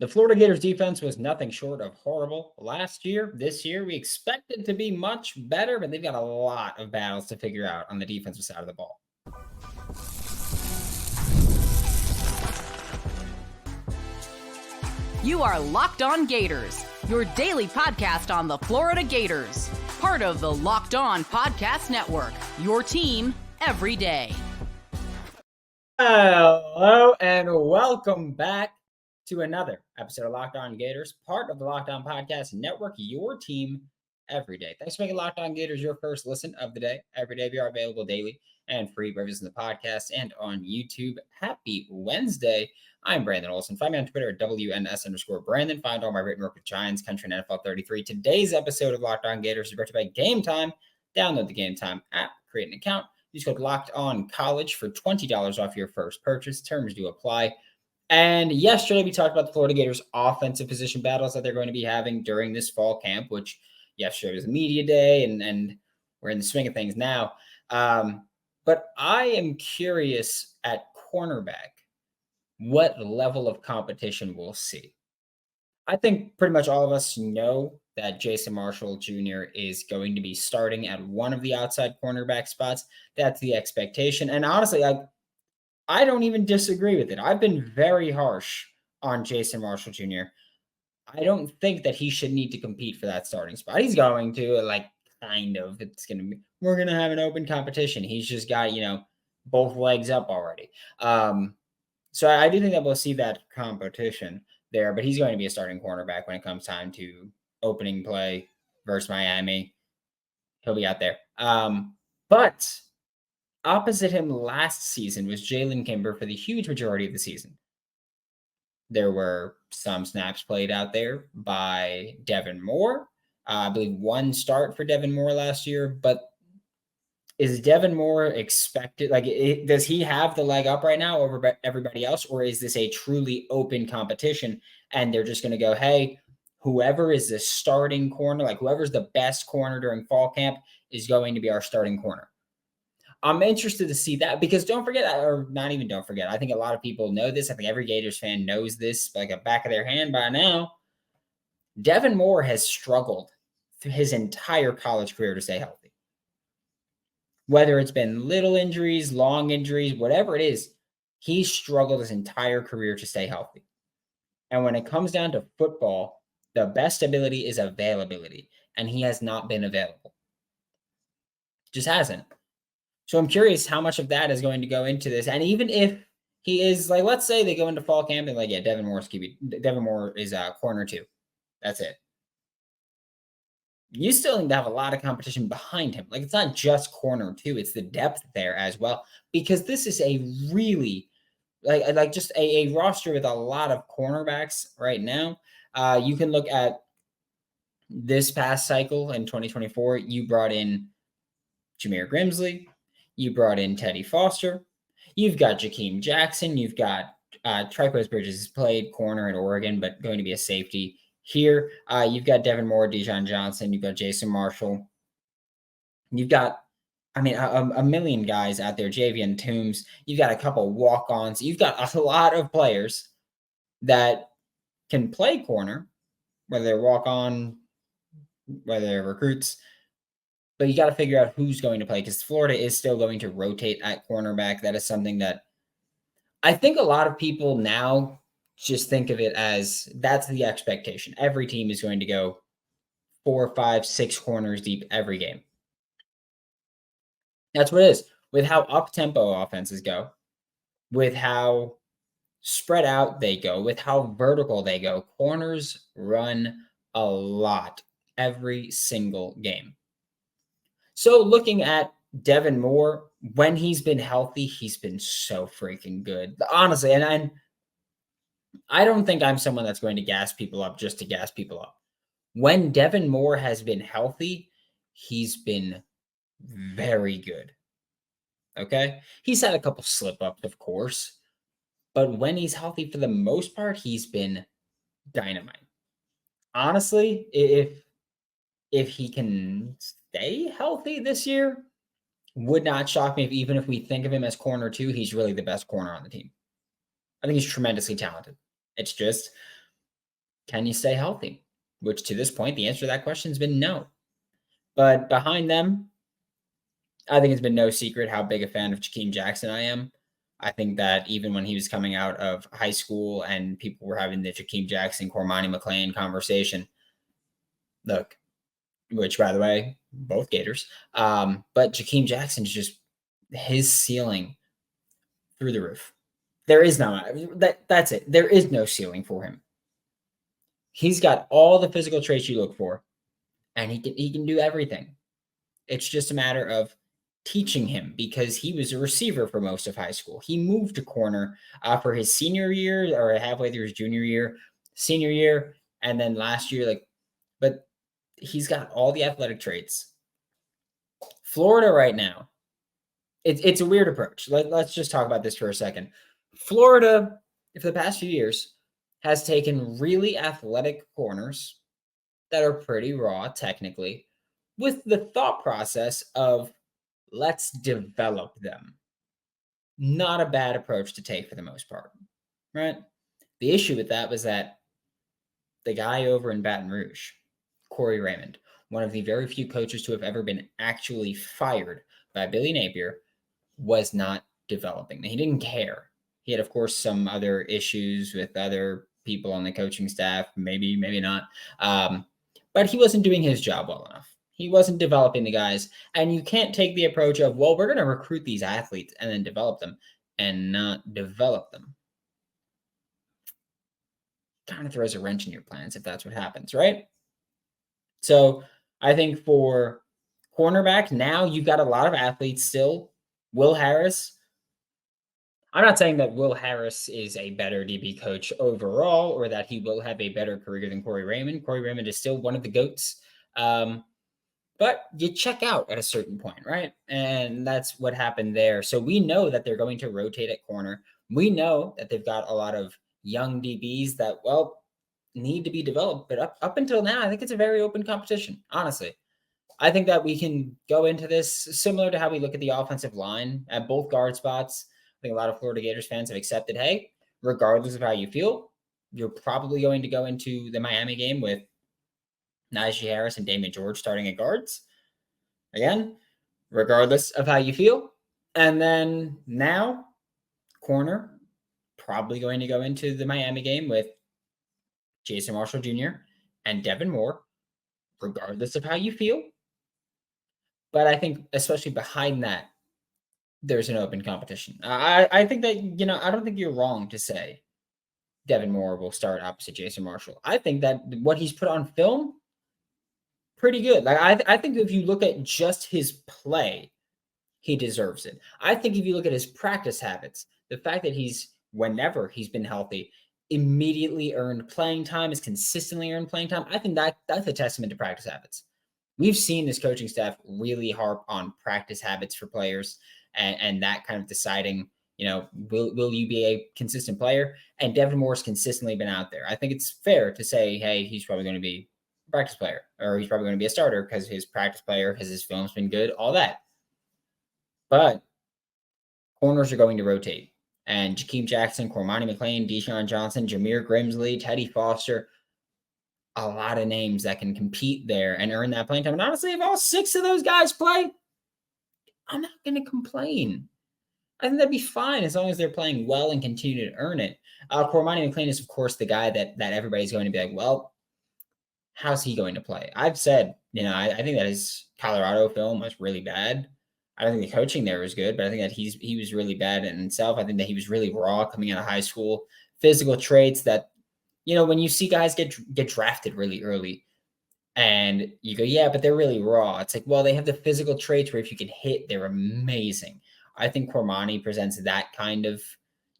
The Florida Gators defense was nothing short of horrible last year. This year, we expect it to be much better, but they've got a lot of battles to figure out on the defensive side of the ball. You are Locked On Gators, your daily podcast on the Florida Gators. Part of the Locked On Podcast Network, your team every day. Hello, and welcome back to another episode of Locked On Gators, part of the Locked On Podcast Network, your team every day. Thanks for making Locked On Gators your first listen of the day. Every day we are available daily and free wherever in the podcast and on YouTube. Happy Wednesday. I'm Brandon Olsen. Find me on Twitter at WNS_Brandon. Find all my written work with Giants, Country, and NFL 33. Today's episode of Locked On Gators is brought to you by Game Time. Download the Game Time app, create an account. Use code Locked On College for $20 off your first purchase. Terms do apply. And yesterday we talked about the Florida Gators offensive position battles that they're going to be having during this fall camp, which yesterday was a media day, and we're in the swing of things now. But I am curious at cornerback what level of competition we'll see. I think pretty much all of us know that Jason Marshall Jr. is going to be starting at one of the outside cornerback spots. That's the expectation. And honestly, I don't even disagree with it. I've been very harsh on Jason Marshall Jr. I don't think that he should need to compete for that starting spot. He's going to, we're going to have an open competition. He's just got, both legs up already. So I do think that we'll see that competition there, but he's going to be a starting cornerback when it comes time to opening play versus Miami. He'll be out there. But opposite him last season was Jalen Kimber for the huge majority of the season. There were some snaps played out there by Devin Moore. I believe one start for Devin Moore last year, but is Devin Moore expected? Does he have the leg up right now over everybody else, or is this a truly open competition and they're just going to go, hey, whoever is the starting corner, whoever's the best corner during fall camp is going to be our starting corner? I'm interested to see that because don't forget, or not even don't forget, I think a lot of people know this. I think every Gators fan knows this like a back of their hand by now. Devin Moore has struggled through his entire college career to stay healthy. Whether it's been little injuries, long injuries, whatever it is, he's struggled his entire career to stay healthy. And when it comes down to football, the best ability is availability, and he has not been available. Just hasn't. So I'm curious how much of that is going to go into this. And even if he is, let's say they go into fall camp and Devin Moore is corner 2. That's it. You still need to have a lot of competition behind him. It's not just corner 2, it's the depth there as well. Because this is a really, just a roster with a lot of cornerbacks right now. You can look at this past cycle in 2024. You brought in Jameer Grimsley. You brought in Teddy Foster. You've got Jakeem Jackson. You've got Trikweze Bridges has played corner at Oregon, but going to be a safety here. You've got Devin Moore, Dijon Johnson. You've got Jason Marshall. You've got, a million guys out there. Javian Toombs. You've got a couple walk-ons. You've got a lot of players that can play corner, whether they're walk-on, whether they're recruits. But you got to figure out who's going to play because Florida is still going to rotate at cornerback. That is something that I think a lot of people now just think of it as that's the expectation. Every team is going to go 4, 5, 6 corners deep every game. That's what it is. With how up-tempo offenses go, with how spread out they go, with how vertical they go, corners run a lot every single game. So looking at Devin Moore, when he's been healthy, he's been so freaking good. Honestly, and I don't think I'm someone that's going to gas people up just to gas people up. When Devin Moore has been healthy, he's been very good. Okay? He's had a couple slip-ups, of course. But when he's healthy, for the most part, he's been dynamite. Honestly, if he can stay healthy this year, would not shock me even if we think of him as corner 2, he's really the best corner on the team. I think he's tremendously talented. It's just can you stay healthy? Which to this point, the answer to that question has been no. But behind them, I think it's been no secret how big a fan of Jakeem Jackson I am. I think that even when he was coming out of high school and people were having the Jakeem Jackson, Cormani McClain conversation, look, which by the way, both Gators, but Jakeem Jackson is just his ceiling through the roof. There is no that's it. There is no ceiling for him. He's got all the physical traits you look for, and he can do everything. It's just a matter of teaching him because he was a receiver for most of high school. He moved to corner for his senior year or halfway through his senior year, and then last year, but he's got all the athletic traits. Florida right now, it's a weird approach. Let's just talk about this for a second. Florida, for the past few years, has taken really athletic corners that are pretty raw technically with the thought process of let's develop them. Not a bad approach to take for the most part, right? The issue with that was that the guy over in Baton Rouge, Corey Raymond, one of the very few coaches to have ever been actually fired by Billy Napier, was not developing. He didn't care. He had, of course, some other issues with other people on the coaching staff, maybe not. But he wasn't doing his job well enough. He wasn't developing the guys. And you can't take the approach of, well, we're going to recruit these athletes and then develop them and not develop them. Kind of throws a wrench in your plans if that's what happens, right? So I think for cornerback, now you've got a lot of athletes still. Will Harris. I'm not saying that Will Harris is a better DB coach overall or that he will have a better career than Corey Raymond. Corey Raymond is still one of the GOATs. But you check out at a certain point, right? And that's what happened there. So we know that they're going to rotate at corner. We know that they've got a lot of young DBs that, well, need to be developed. But up until now, I think it's a very open competition, honestly. I think that we can go into this similar to how we look at the offensive line at both guard spots. I think a lot of Florida Gators fans have accepted, hey, regardless of how you feel, you're probably going to go into the Miami game with Najee Harris and Damon George starting at guards. Again, regardless of how you feel. And then now, corner, probably going to go into the Miami game with Jason Marshall Jr. and Devin Moore, regardless of how you feel. But I think, especially behind that, there's an open competition. I think that, I don't think you're wrong to say Devin Moore will start opposite Jason Marshall. I think that what he's put on film, pretty good. I think if you look at just his play, he deserves it. I think if you look at his practice habits, the fact that whenever he's been healthy, immediately earned playing time, has consistently earned playing time. I think that's a testament to practice habits. We've seen this coaching staff really harp on practice habits for players and that kind of deciding, will you be a consistent player? And Devin Moore's consistently been out there. I think it's fair to say, hey, he's probably going to be a practice player or he's probably going to be a starter because his practice player, because his film's been good, all that. But corners are going to rotate. And Jakeem Jackson, Cormani McClain, Deshaun Johnson, Jameer Grimsley, Teddy Foster, a lot of names that can compete there and earn that playing time. And honestly, if all 6 of those guys play, I'm not going to complain. I think that'd be fine as long as they're playing well and continue to earn it. Cormani McClain is, of course, the guy that everybody's going to be like, well, how's he going to play? I've said, I think that his Colorado film was really bad. I don't think the coaching there was good, but I think that he was really bad in himself. I think that he was really raw coming out of high school. Physical traits that, when you see guys get drafted really early and you go, yeah, but they're really raw. It's like, well, they have the physical traits where if you can hit, they're amazing. I think Cormani presents that kind of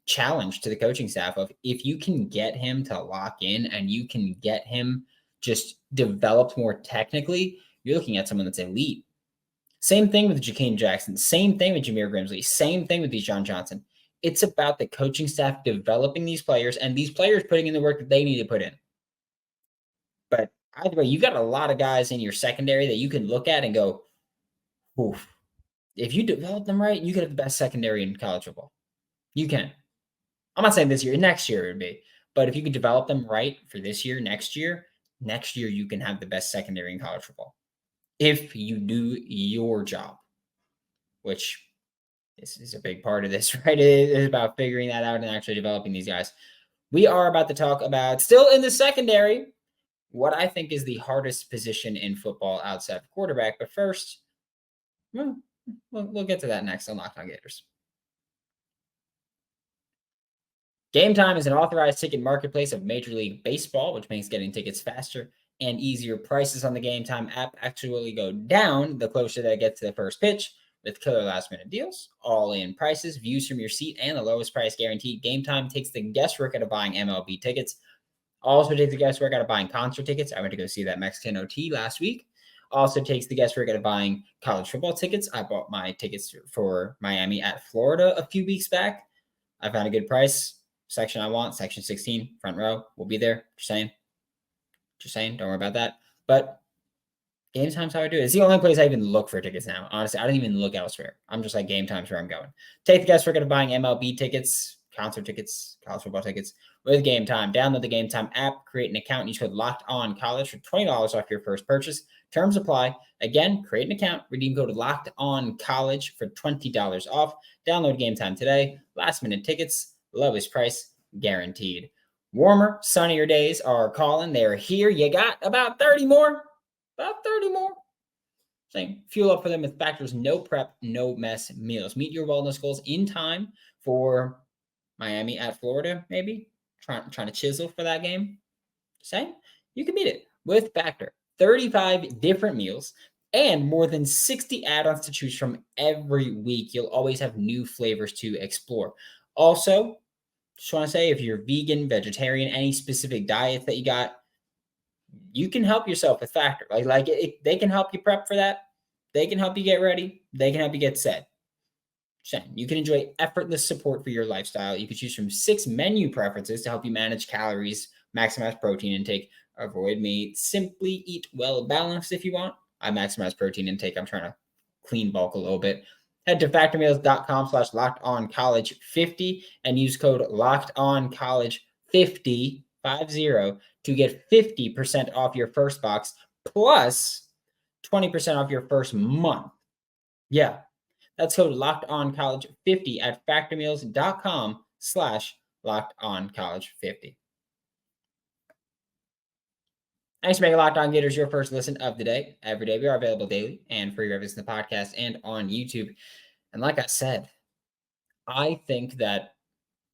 challenge to the coaching staff of if you can get him to lock in and you can get him just developed more technically, you're looking at someone that's elite. Same thing with Jakeem Jackson. Same thing with Jameer Grimsley. Same thing with Deshaun Johnson. It's about the coaching staff developing these players and these players putting in the work that they need to put in. But either way, you've got a lot of guys in your secondary that you can look at and go, oof. If you develop them right, you could have the best secondary in college football. You can. I'm not saying this year, next year it would be. But if you can develop them right for this year, next year you can have the best secondary in college football. If you do your job, which this is a big part of this, right? It is about figuring that out and actually developing these guys. We are about to talk about, still in the secondary, what I think is the hardest position in football outside of quarterback. But first, we'll get to that next on Locked On Gators. Game Time is an authorized ticket marketplace of Major League Baseball, which makes getting tickets faster and easier. Prices on the Game Time app actually go down the closer they get to the first pitch, with killer last-minute deals, all-in prices, views from your seat, and the lowest price guaranteed. Game Time takes the guesswork out of buying MLB tickets. Also takes the guesswork out of buying concert tickets. I went to go see that Mexican OT last week. Also takes the guesswork out of buying college football tickets. I bought my tickets for Miami at Florida a few weeks back. I found a good price. Section I want, section 16, front row. We'll be there. Just saying. Don't worry about that. But Game Time's how I do it. It's the only place I even look for tickets now. Honestly, I don't even look elsewhere. I'm just like, Game Time's where I'm going. Take the guesswork out of buying MLB tickets, concert tickets, college football tickets with Game Time. Download the Game Time app, create an account, and use code Locked On College for $20 off your first purchase. Terms apply. Again, create an account, redeem code Locked On College for $20 off. Download Game Time today. Last minute tickets, lowest price guaranteed. Warmer, sunnier days are calling. They're here. You got about 30 more. Saying fuel up for them with Factor's no prep, no mess meals. Meet your wellness goals in time for Miami at Florida, maybe. Trying to chisel for that game. Saying you can beat it with Factor. 35 different meals and more than 60 add-ons to choose from every week. You'll always have new flavors to explore. Also, just want to say, if you're vegan, vegetarian, any specific diets that you got, you can help yourself with Factor. They can help you prep for that. They can help you get ready. They can help you get set. You can enjoy effortless support for your lifestyle. You can choose from 6 menu preferences to help you manage calories, maximize protein intake, avoid meat, simply eat well balanced if you want. I maximize protein intake. I'm trying to clean bulk a little bit. Head to factormeals.com/lockedoncollege50 and use code lockedoncollege50 to get 50% off your first box plus 20% off your first month. Yeah, that's code lockedoncollege50 at factormeals.com/lockedoncollege50. Thanks for making Locked On Gators your first listen of the day. Every day, we are available daily and free reviews in the podcast and on YouTube. And like I said, I think that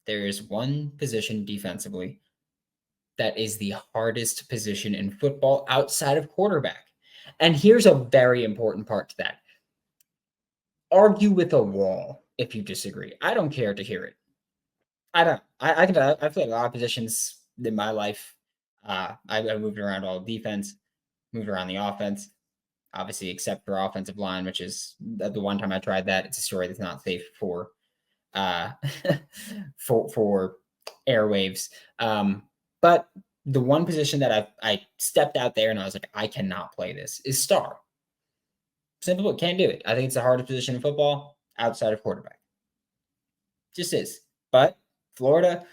there is one position defensively that is the hardest position in football outside of quarterback. And here's a very important part to that. Argue with a wall if you disagree. I don't care to hear it. I don't. I played a lot of positions in my life. I moved around all defense, moved around the offense, obviously, except for offensive line, which is the one time I tried that. It's a story that's not safe for for airwaves. But the one position that I stepped out there and I was like, I cannot play this is star. Simple, can't do it. I think it's the hardest position in football outside of quarterback. Just is. But Florida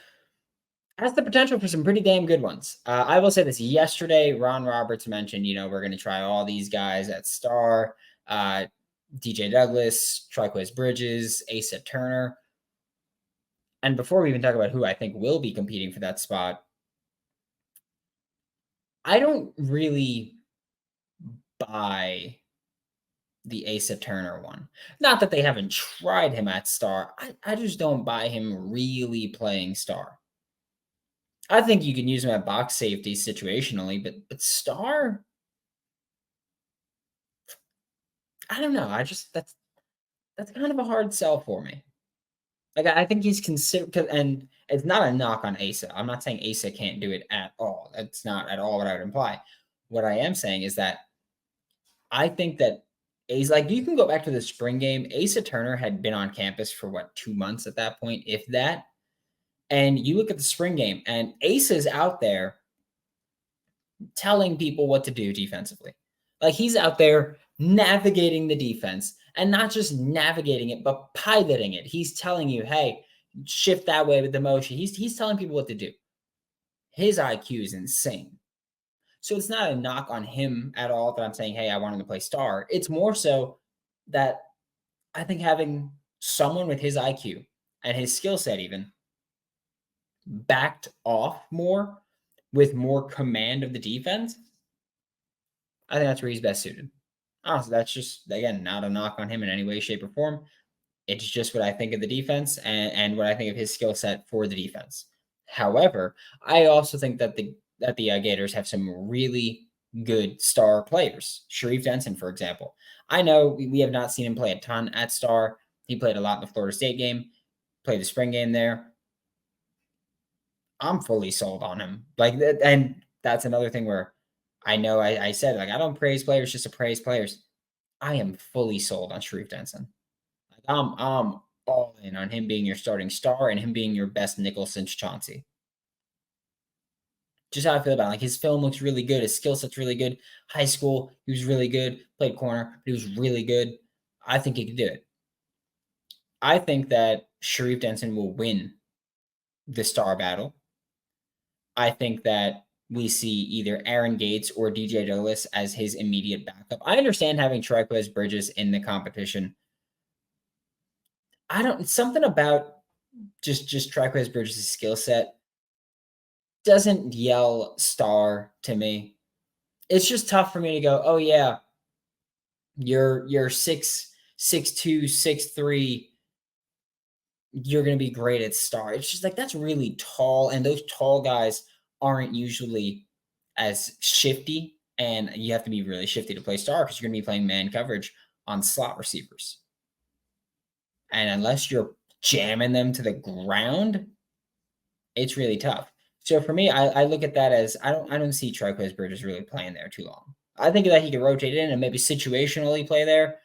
has the potential for some pretty damn good ones. I will say this. Yesterday, Ron Roberts mentioned, we're going to try all these guys at star. DJ Douglas, Triquez Bridges, Asa Turner. And before we even talk about who I think will be competing for that spot, I don't really buy the Asa Turner one. Not that they haven't tried him at star. I just don't buy him really playing star. I think you can use him at box safety situationally, but star, I don't know. That's kind of a hard sell for me. Like, I think he's considered, and it's not a knock on Asa. I'm not saying Asa can't do it at all. That's not at all what I would imply. What I am saying is that I think that you can go back to the spring game. Asa Turner had been on campus for 2 months at that point, if that. And you look at the spring game, and Asa's out there telling people what to do defensively. Like, he's out there navigating the defense, and not just navigating it, but piloting it. He's telling you, hey, shift that way with the motion. He's telling people what to do. his IQ is insane. So it's not a knock on him at all that I'm saying, hey, I want him to play star. It's more so that I think having someone with his IQ and his skill set even backed off more with more command of the defense, I think that's where he's best suited. Honestly, that's just, again, not a knock on him in any way, shape, or form. It's just what I think of the defense and what I think of his skill set for the defense. However, I also think that the Gators have some really good star players. Sharif Denson, for example. I know we have not seen him play a ton at star. He played a lot in the Florida State game, played the spring game there. I'm fully sold on him. And that's another thing where I know I said, I don't praise players just to praise players. I am fully sold on Sharif Denson. I'm all in on him being your starting star and him being your best nickel since Chauncey. Just how I feel about it. His film looks really good. His skill set's really good. High school, he was really good. Played corner, but he was really good. I think he could do it. I think that Sharif Denson will win the star battle. I think that we see either Aaron Gates or DJ Douglas as his immediate backup. I understand having Triquez Bridges in the competition. Something about just Triquez Bridges' skill set doesn't yell star to me. It's just tough for me to go, oh yeah, you're 6'2", 6'3", you're gonna be great at star. It's just that's really tall, and those tall guys aren't usually as shifty, and you have to be really shifty to play star because you're gonna be playing man coverage on slot receivers. And unless you're jamming them to the ground, it's really tough. So for me, I look at that as I don't see Triquez Bridges really playing there too long. I think that he could rotate in and maybe situationally play there.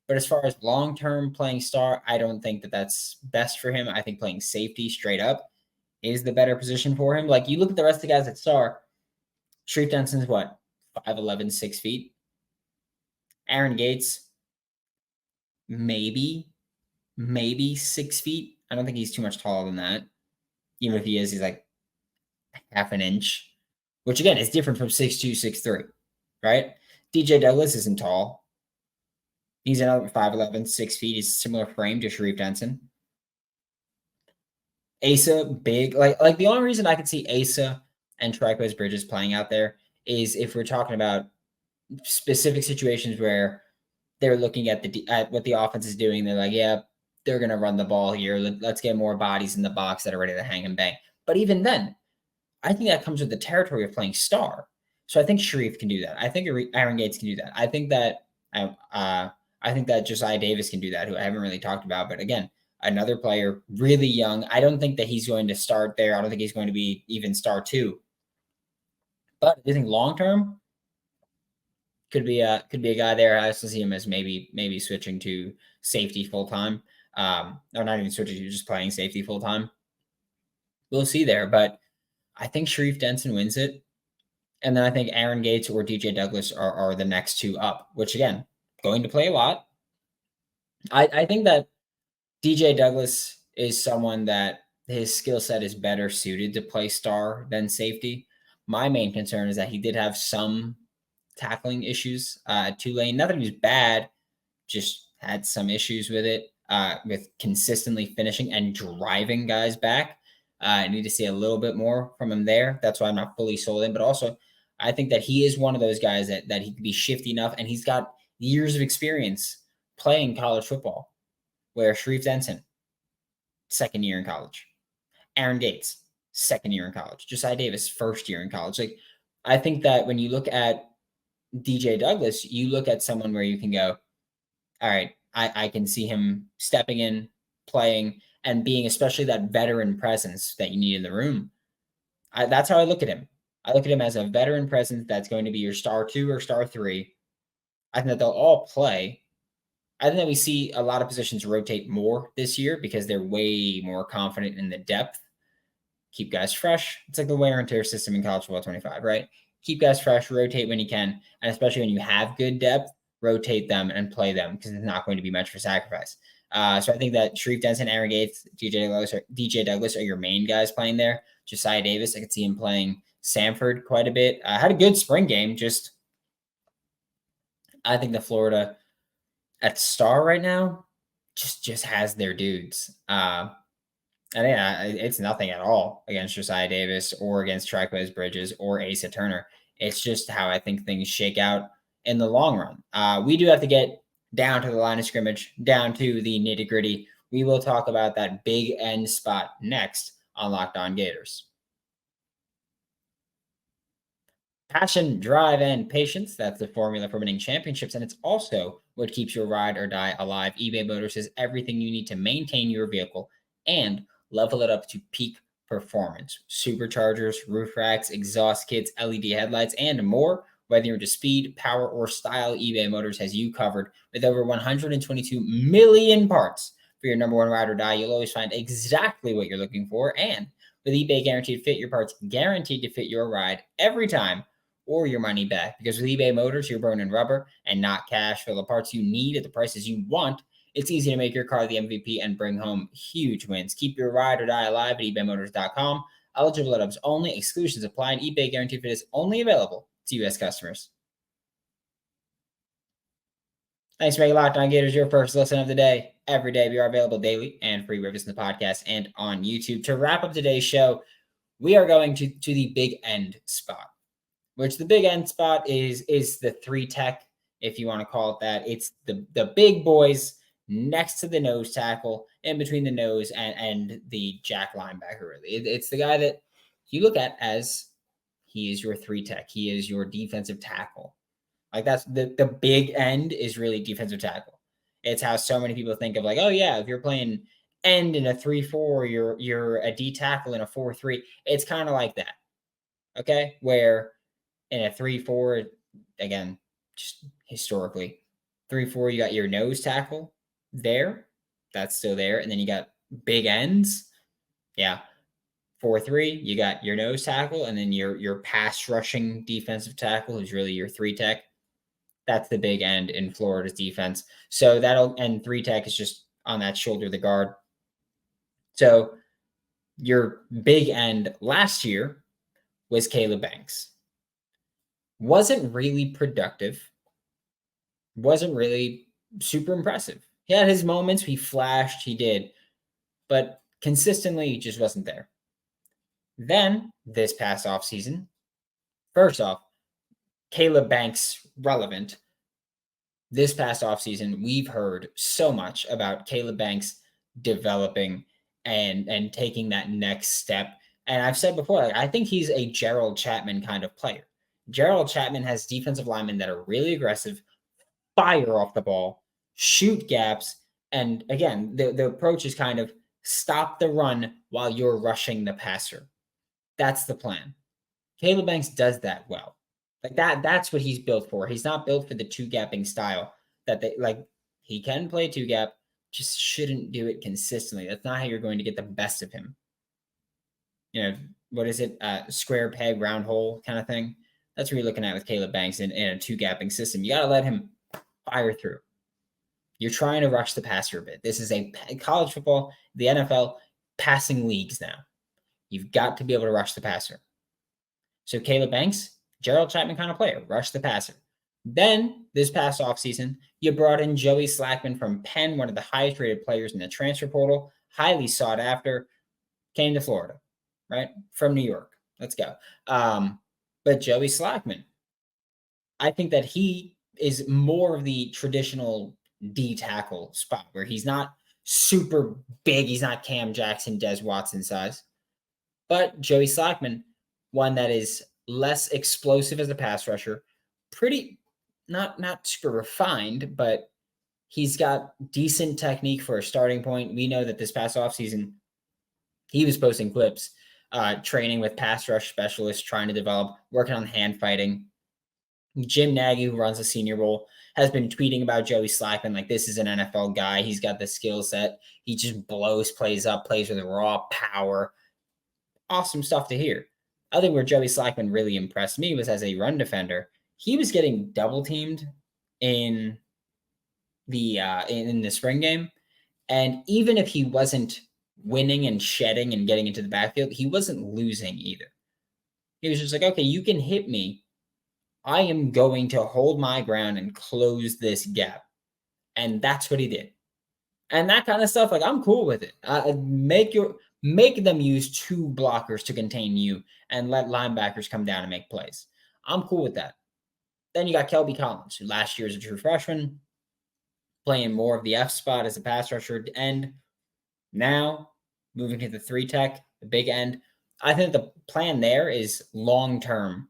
But as far as long-term playing star, I don't think that that's best for him. I think playing safety straight up is the better position for him. You look at the rest of the guys at star, Sharif Denson's what? 5'11", 6 feet. Aaron Gates, maybe 6 feet. I don't think he's too much taller than that. Even if he is, he's half an inch, which again is different from 6'2", 6'3", right? DJ Douglas isn't tall. He's another 5'11", 6 feet. He's a similar frame to Sharif Denson. Asa, big. The only reason I could see Asa and Triquez Bridges playing out there is if we're talking about specific situations where they're looking at what the offense is doing. They're yeah, they're going to run the ball here. Let's get more bodies in the box that are ready to hang and bang. But even then, I think that comes with the territory of playing star. So I think Sharif can do that. I think Aaron Gates can do that. I think that Josiah Davis can do that, who I haven't really talked about. But again, another player, really young. I don't think that he's going to start there. I don't think he's going to be even star 2. But I think long term could be a guy there. I also see him as maybe switching to safety full time, or not even switching to just playing safety full time. We'll see there, but I think Sharif Denson wins it. And then I think Aaron Gates or DJ Douglas are the next 2 up, which again, going to play a lot. I think that DJ Douglas is someone that his skill set is better suited to play star than safety. My main concern is that he did have some tackling issues at Tulane. Nothing was bad, just had some issues with it, with consistently finishing and driving guys back. I need to see a little bit more from him there. That's why I'm not fully sold in. But also, I think that he is one of those guys that he can be shifty enough, and he's got years of experience playing college football, where Sharif Denson, second year in college. Aaron Gates, second year in college. Josiah Davis, first year in college. I think that when you look at DJ Douglas, you look at someone where you can go, all right, I can see him stepping in, playing, and being especially that veteran presence that you need in the room. That's how I look at him. I look at him as a veteran presence that's going to be your star 2 or star 3. I think that they'll all play. I think that we see a lot of positions rotate more this year because they're way more confident in the depth. Keep guys fresh. It's like the wear and tear system in college football 25, right? Keep guys fresh, rotate when you can, and especially when you have good depth, rotate them and play them because it's not going to be much for sacrifice. So I think that Sharif Denson, Aaron Gates, DJ Douglas are your main guys playing there. Josiah Davis, I could see him playing Samford quite a bit. Had a good spring game. Just, I think the Florida at star right now just has their dudes. And yeah, it's nothing at all against Josiah Davis or against Triquez Bridges or Asa Turner. It's just how I think things shake out in the long run. We do have to get down to the line of scrimmage, down to the nitty gritty. We will talk about that big end spot next on Locked On Gators. Passion, drive, and patience. That's the formula for winning championships. And it's also what keeps your ride or die alive. eBay Motors is everything you need to maintain your vehicle and level it up to peak performance. Superchargers, roof racks, exhaust kits, LED headlights, and more. Whether you're into speed, power, or style, eBay Motors has you covered. With over 122 million parts for your number one ride or die, you'll always find exactly what you're looking for. And with eBay Guaranteed Fit, your parts guaranteed to fit your ride every time or your money back. Because with eBay Motors, you're burning rubber and not cash for the parts you need at the prices you want. It's easy to make your car the MVP and bring home huge wins. Keep your ride or die alive at ebaymotors.com. Eligible items only. Exclusions apply. And eBay Guaranteed Fit is only available to U.S. customers. Thanks for making Locked On Gators your first listen of the day. Every day, we are available daily and free reviews in the podcast and on YouTube. To wrap up today's show, we are going to the big end spot, which the big end spot is the 3 tech, if you want to call it that. It's the big boys next to the nose tackle, in between the nose and the jack linebacker, really. It's the guy that you look at as he is your 3 tech. He is your defensive tackle. Like, that's the big end is really defensive tackle. It's how so many people think of, like, oh yeah, if you're playing end in a 3-4, you're a D tackle in a 4-3. It's kind of like that. Okay? Where in a 3-4, again, just historically, 3-4, you got your nose tackle there. That's still there. And then you got big ends. Yeah. 4-3, you got your nose tackle, and then your pass rushing defensive tackle, who's really your 3 tech. That's the big end in Florida's defense. So and 3 tech is just on that shoulder of the guard. So your big end last year was Caleb Banks. Wasn't really productive. Wasn't really super impressive. He had his moments. He flashed. He did. But consistently, he just wasn't there. Then, this past offseason, first off, Caleb Banks relevant. This past offseason, we've heard so much about Caleb Banks developing and taking that next step. And I've said before, like, I think he's a Gerald Chapman kind of player. Gerald Chapman has defensive linemen that are really aggressive, fire off the ball, shoot gaps, and again, the approach is kind of stop the run while you're rushing the passer. That's the plan. Caleb Banks does that well. Like that's what he's built for. He's not built for the 2-gapping style that they like. He can play 2-gap, just shouldn't do it consistently. That's not how you're going to get the best of him. You know, what is it? Square peg, round hole kind of thing. That's what you're looking at with Caleb Banks in a 2-gapping system. You got to let him fire through. You're trying to rush the passer a bit. This is a college football, the NFL, passing leagues now. You've got to be able to rush the passer. So Caleb Banks, Gerald Chapman kind of player, rush the passer. Then this past offseason, you brought in Joey Slackman from Penn, one of the highest rated players in the transfer portal, highly sought after, came to Florida, right? From New York. Let's go. But Joey Slackman, I think that he is more of the traditional D tackle spot where he's not super big. He's not Cam Jackson, Des Watson size. But Joey Slackman, one that is less explosive as a pass rusher, pretty not super refined, but he's got decent technique for a starting point. We know that this past offseason, he was posting clips, training with pass rush specialists, trying to develop, working on hand fighting. Jim Nagy, who runs the senior bowl, has been tweeting about Joey Slackman like this is an NFL guy. He's got the skill set. He just blows plays up, plays with raw power. Awesome stuff to hear. I think where Joey Slackman really impressed me was as a run defender. He was getting double teamed in the spring game, and even if he wasn't winning and shedding and getting into the backfield, he wasn't losing either. He was just like, okay, you can hit me. I am going to hold my ground and close this gap. And that's what he did. And that kind of stuff, like, I'm cool with it. Make them use two blockers to contain you and let linebackers come down and make plays. I'm cool with that. Then you got Kelby Collins, who last year is a true freshman, playing more of the F spot as a pass rusher end. Now, moving to the 3 tech, the big end. I think the plan there is long-term,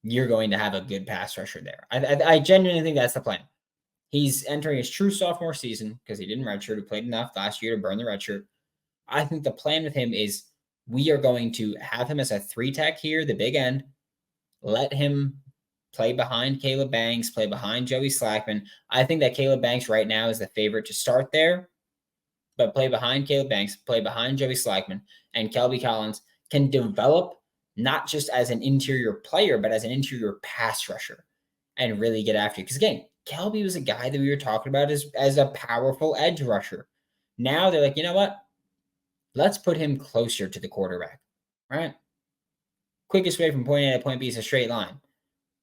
you're going to have a good pass rusher there. I genuinely think that's the plan. He's entering his true sophomore season because he didn't redshirt. He played enough last year to burn the redshirt. I think the plan with him is we are going to have him as a 3 tech here, the big end. Let him play behind Caleb Banks, play behind Joey Slackman. I think that Caleb Banks right now is the favorite to start there, but play behind Caleb Banks, play behind Joey Slackman, and Kelby Collins can develop not just as an interior player, but as an interior pass rusher and really get after you. Because again, Kelby was a guy that we were talking about as a powerful edge rusher. Now they're like, you know what? Let's put him closer to the quarterback, right? Quickest way from point A to point B is a straight line.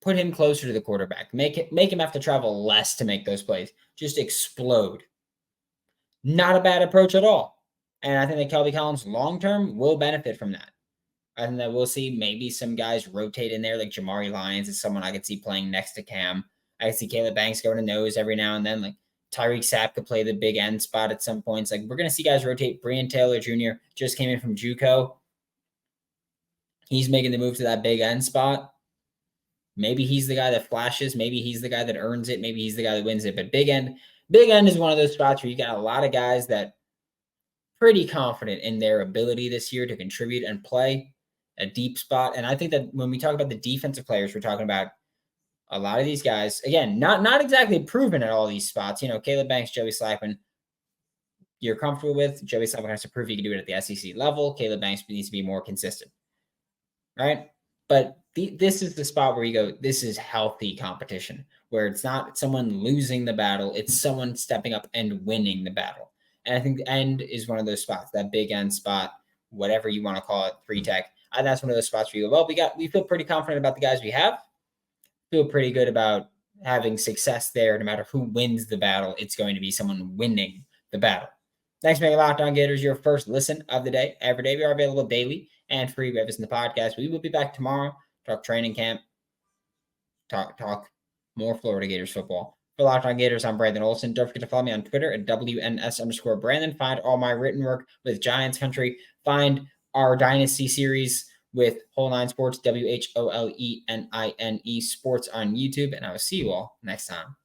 Put him closer to the quarterback. Make him have to travel less to make those plays. Just explode. Not a bad approach at all. And I think that Kelby Collins long-term will benefit from that. I think that we'll see maybe some guys rotate in there, like Jamari Lyons is someone I could see playing next to Cam. I could see Caleb Banks going to nose every now and then. Like Tyreek Sapp could play the big end spot at some points. Like we're going to see guys rotate. Breon Taylor Jr. just came in from JUCO. He's making the move to that big end spot. Maybe he's the guy that flashes. Maybe he's the guy that earns it. Maybe he's the guy that wins it. But big end is one of those spots where you got a lot of guys that pretty confident in their ability this year to contribute and play a deep spot. And I think that when we talk about the defensive players, we're talking about a lot of these guys, again, not exactly proven at all these spots. You know, Caleb Banks, Joey Slackman, you're comfortable with. Joey Slackman has to prove he can do it at the SEC level. Caleb Banks needs to be more consistent, right? But this is the spot where you go, this is healthy competition, where it's not someone losing the battle, it's someone stepping up and winning the battle. And I think the end is one of those spots, that big end spot, whatever you want to call it, 3 tech. And that's one of those spots where you go, well, we feel pretty confident about the guys we have. Feel pretty good about having success there. No matter who wins the battle, it's going to be someone winning the battle. Thanks for making Locked On Gators your first listen of the day. Every day we are available daily and free. We have us in the podcast. We will be back tomorrow. Talk training camp. Talk more Florida Gators football. For Locked On Gators, I'm Brandon Olsen. Don't forget to follow me on Twitter at WNS_Brandon. Find all my written work with Giants Country. Find our Dynasty series with Whole Nine Sports, WHOLENINE Sports on YouTube. And I will see you all next time.